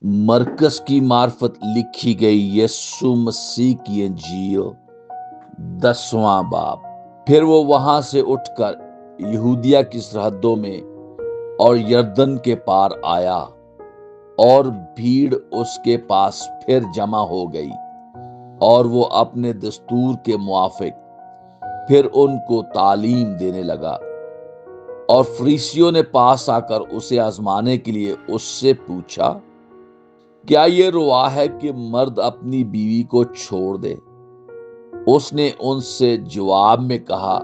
मरकज की मार्फत लिखी गई यीशु मसीह की इंजील 10वां बाब। फिर वो वहां से उठकर यहूदिया की सरहदों में और यरदन के पार आया और भीड़ उसके पास फिर जमा हो गई और वो अपने दस्तूर के मुआफिक फिर उनको तालीम देने लगा। और फरीसियों ने पास आकर उसे आजमाने के लिए उससे पूछा, क्या ये रुआ है कि मर्द अपनी बीवी को छोड़ दे? उसने उनसे जवाब में कहा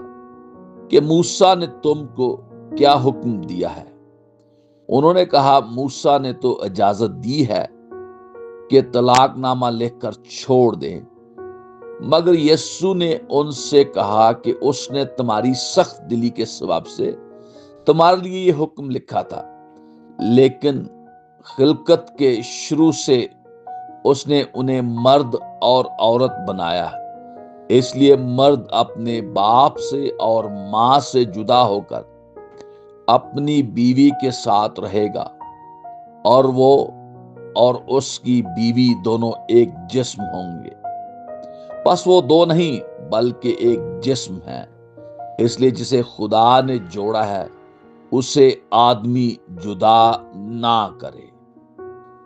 कि मूसा ने तुमको क्या हुक्म दिया है? उन्होंने कहा, मूसा ने तो इजाजत दी है कि तलाकनामा लिखकर छोड़ दें। मगर यीशु ने उनसे कहा कि उसने तुम्हारी सख्त दिली के सबब से तुम्हारे लिए ये हुक्म लिखा था, लेकिन खिलकत के शुरू से उसने उन्हें मर्द और औरत बनाया। इसलिए मर्द अपने बाप से और मां से जुदा होकर अपनी बीवी के साथ रहेगा और वो और उसकी बीवी दोनों एक जिस्म होंगे। बस वो दो नहीं बल्कि एक जिस्म है। इसलिए जिसे खुदा ने जोड़ा है उसे आदमी जुदा ना करे।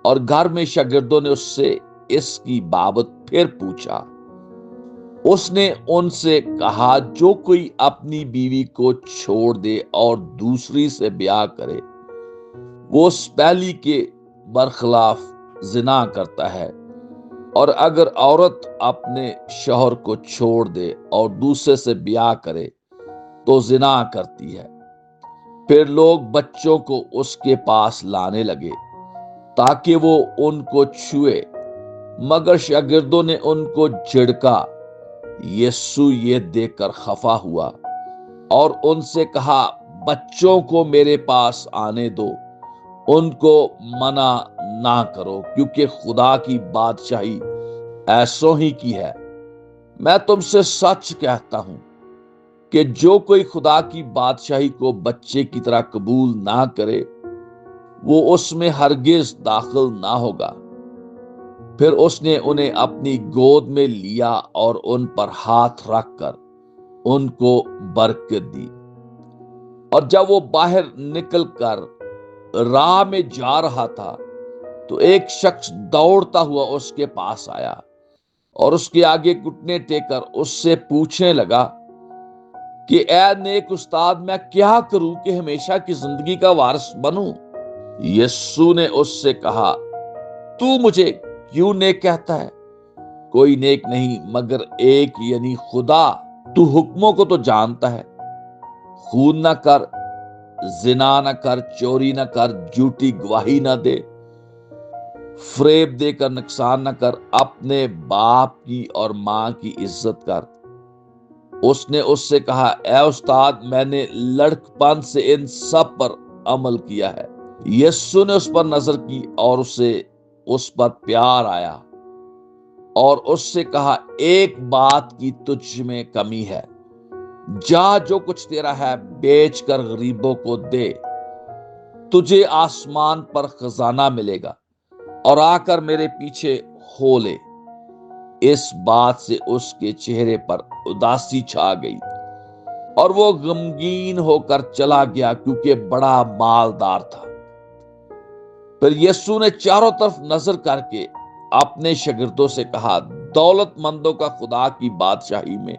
और घर में शागिर्दों ने उससे इसकी बाबत फिर पूछा। उसने उनसे कहा, जो कोई अपनी बीवी को छोड़ दे और दूसरी से ब्याह करे वो उस पहली के बरखिलाफ जिना करता है। और अगर औरत अपने शौहर को छोड़ दे और दूसरे से ब्याह करे तो जिना करती है। फिर लोग बच्चों को उसके पास लाने लगे ताकि वो उनको छुए, मगर शागिर्दों ने उनको झिड़का। यीशु ये देखकर खफा हुआ और उनसे कहा, बच्चों को मेरे पास आने दो, उनको मना ना करो, क्योंकि खुदा की बादशाही ऐसो ही की है। मैं तुमसे सच कहता हूं कि जो कोई खुदा की बादशाही को बच्चे की तरह कबूल ना करे वो उसमें हरगिज दाखिल ना होगा। फिर उसने उन्हें अपनी गोद में लिया और उन पर हाथ रखकर उनको बरकत दी। और जब वो बाहर निकलकर राह में जा रहा था तो एक शख्स दौड़ता हुआ उसके पास आया और उसके आगे घुटने टेकर उससे पूछने लगा कि ऐ नेक उस्ताद, मैं क्या करूं कि हमेशा की जिंदगी का वारिस बनूं? यीशु ने उससे कहा, तू मुझे क्यों नेक कहता है? कोई नेक नहीं मगर एक, यानी खुदा। तू हुक्मों को तो जानता है, खून न कर, जिना न कर, चोरी न कर, झूठी गवाही न दे, फरेब देकर नुकसान न कर, अपने बाप की और मां की इज्जत कर। उसने उससे कहा, ऐ उस्ताद, मैंने लड़कपन से इन सब पर अमल किया है। यीशु ने उस पर नजर की और उसे उस पर प्यार आया और उससे कहा, एक बात की तुझ में कमी है। जा, जो कुछ तेरा है बेच कर गरीबों को दे, तुझे आसमान पर खजाना मिलेगा, और आकर मेरे पीछे हो ले। इस बात से उसके चेहरे पर उदासी छा गई और वो गमगीन होकर चला गया, क्योंकि बड़ा मालदार था। फिर यीशु ने चारों तरफ नजर करके अपने शागिर्दों से कहा, दौलतमंदों का खुदा की बादशाही में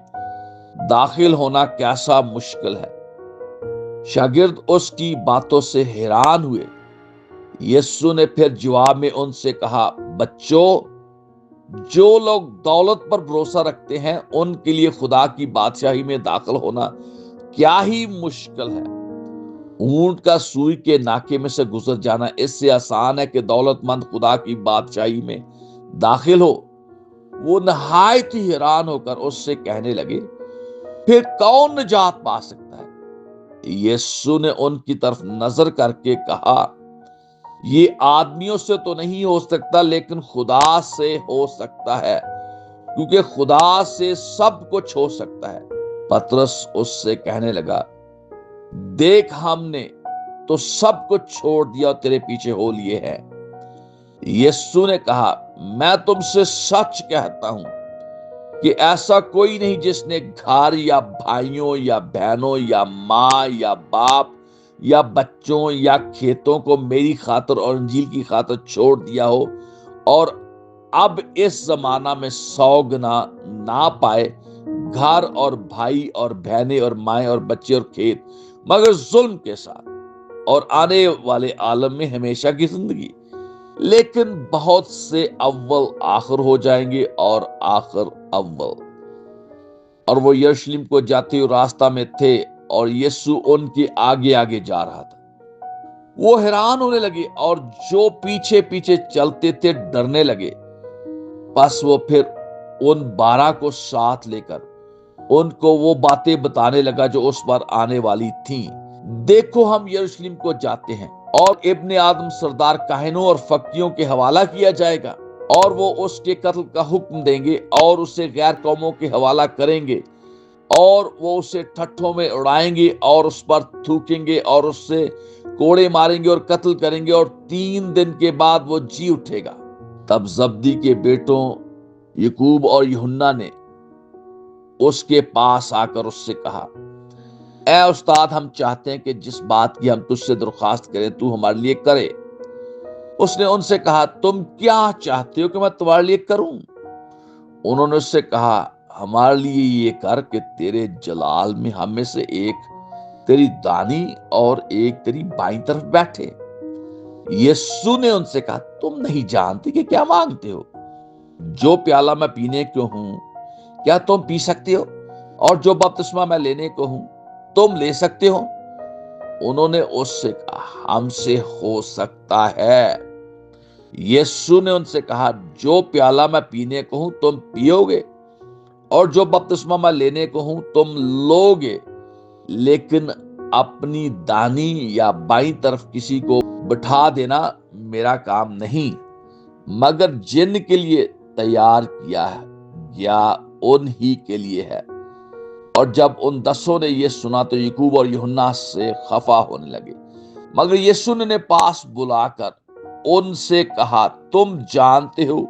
दाखिल होना कैसा मुश्किल है। शागिर्द उसकी बातों से हैरान हुए। यीशु ने फिर जवाब में उनसे कहा, बच्चों, जो लोग दौलत पर भरोसा रखते हैं उनके लिए खुदा की बादशाही में दाखिल होना क्या ही मुश्किल है। ऊंट का सुई के नाके में से गुजर जाना इससे आसान है कि दौलतमंद खुदा की बादशाही में दाखिल हो। वो नहायत ही हैरान होकर उससे कहने लगे, फिर कौन निजात पा सकता है? यीशु ने उनकी तरफ नजर करके कहा, ये आदमियों से तो नहीं हो सकता, लेकिन खुदा से हो सकता है, क्योंकि खुदा से सब कुछ हो सकता है। पतरस उससे कहने लगा, देख, हमने तो सब कुछ छोड़ दिया और तेरे पीछे हो लिए हैं। यीशु ने कहा, मैं तुमसे सच कहता हूं कि ऐसा कोई नहीं जिसने घर या भाइयों या बहनों या माँ या बाप या बच्चों या खेतों को मेरी खातिर और इंजील की खातिर छोड़ दिया हो और अब इस जमाना में 100 गुना ना पाए घर और भाई और बहनें और माएँ और बच्चे और खेत, मगर जुल्म के साथ और आने वाले आलम में हमेशा की जिंदगी। लेकिन बहुत से अव्वल आखिर हो जाएंगे और आखिर अव्वल। और वो यरूशलेम को जाते हुए रास्ता में थे और यीशु उनके आगे आगे जा रहा था। वो हैरान होने लगे और जो पीछे पीछे चलते थे डरने लगे। बस वो फिर उन 12 को साथ लेकर उनको वो बातें बताने लगा जो उस पर आने वाली थीं। देखो, हम यरूशलेम को जाते हैं और इब्ने आदम सरदार काहिनों और फकीरों के हवाला किया जाएगा और वो उसके कत्ल का हुक्म देंगे और उसे गैर कौमों के हवाला करेंगे और वो उसे ठट्ठों में उड़ाएंगे और उस पर थूकेंगे और उससे कोड़े मारेंगे और कत्ल करेंगे और 3 दिन के बाद वो जी उठेगा। तब जब्दी के बेटों याकूब और यूहन्ना ने उसके पास आकर उससे कहा, ऐ उस्ताद, हम चाहते हैं कि जिस बात की हम तुझसे दरख्वास्त करें तू हमारे लिए करे। उसने उनसे कहा, तुम क्या चाहते हो कि मैं तुम्हारे लिए करूं? उन्होंने उससे कहा, हमारे लिए ये कर कि तेरे जलाल में हम में से एक तेरी दानी और एक तेरी बाईं तरफ बैठे। यीशु ने उनसे कहा, तुम नहीं जानते कि क्या मांगते हो। जो प्याला मैं पीने को हूं क्या तुम पी सकते हो, और जो बपतिस्मा मैं लेने को हूं तुम ले सकते हो? उन्होंने उससे कहा, हमसे हो सकता है। यीशु ने उनसे कहा, जो प्याला मैं पीने को हूं तुम पियोगे और जो बपतिस्मा मैं लेने को हूं तुम लोगे, लेकिन अपनी दानी या बाईं तरफ किसी को बिठा देना मेरा काम नहीं, मगर जिन के लिए तैयार किया है या उन ही के लिए है। और जब उन 10 ने यह सुना तो याकूब और यूहन्ना से खफा होने लगे। मगर यीशु ने पास बुलाकर उनसे कहा, तुम जानते हो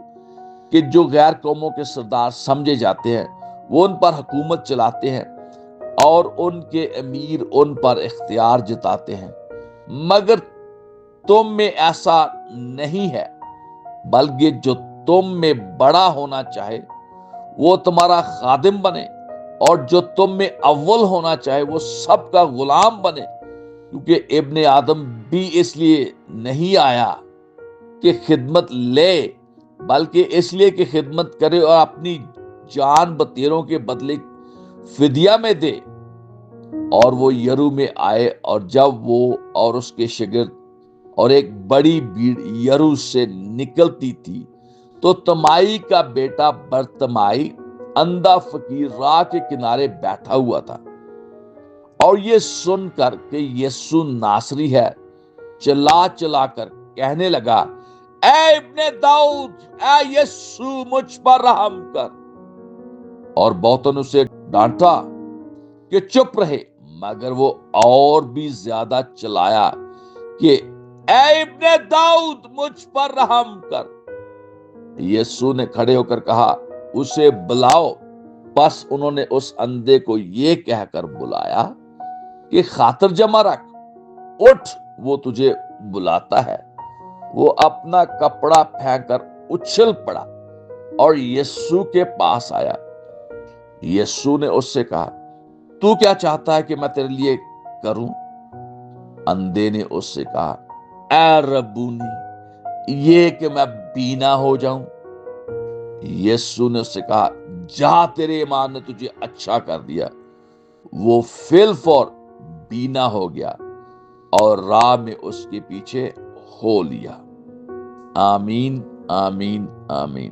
कि जो गैर कौमों के सरदार समझे जाते हैं वो उन पर हुकूमत चलाते हैं और उनके अमीर उन पर इख्तियार जताते हैं, मगर तुम में ऐसा नहीं है, बल्कि जो तुम में बड़ा होना चाहे वो तुम्हारा खादिम बने और जो तुम में अव्वल होना चाहे वो सबका गुलाम बने। क्योंकि इब्ने आदम भी इसलिए नहीं आया कि खिदमत ले, बल्कि इसलिए कि खिदमत करे और अपनी जान बतेरों के बदले फिदिया में दे। और वो यरू में आए, और जब वो और उसके शागिर्द और एक बड़ी भीड़ यरू से निकलती थी तो तमाई का बेटा बरतमाई अंधा फकीर राह के किनारे बैठा हुआ था। और ये सुनकर कि यीशु नासरी है, चिल्ला चिल्ला कर कहने लगा, ऐ इब्ने दाऊद, ऐ यीशु मुझ पर रहम कर। और बहुतों ने उसे डांटा कि चुप रहे, मगर वो और भी ज्यादा चिल्लाया कि ऐ इब्ने दाऊद मुझ पर रहम कर। यीशु ने खड़े होकर कहा, उसे बुलाओ। बस उन्होंने उस अंधे को ये कहकर बुलाया कि खातिर जमा रख, उठ, वो तुझे बुलाता है। वो अपना कपड़ा फेंककर उछल पड़ा और यीशु के पास आया। यीशु ने उससे कहा, तू क्या चाहता है कि मैं तेरे लिए करूं? अंधे ने उससे कहा, ऐ रब्बूनी, ये कि मैं बीना हो जाऊं। यीशु ने उससे कहा, जा, तेरे ईमान ने तुझे अच्छा कर दिया। वो फिल फौर बीना हो गया और राह में उसके पीछे हो लिया। आमीन, आमीन, आमीन।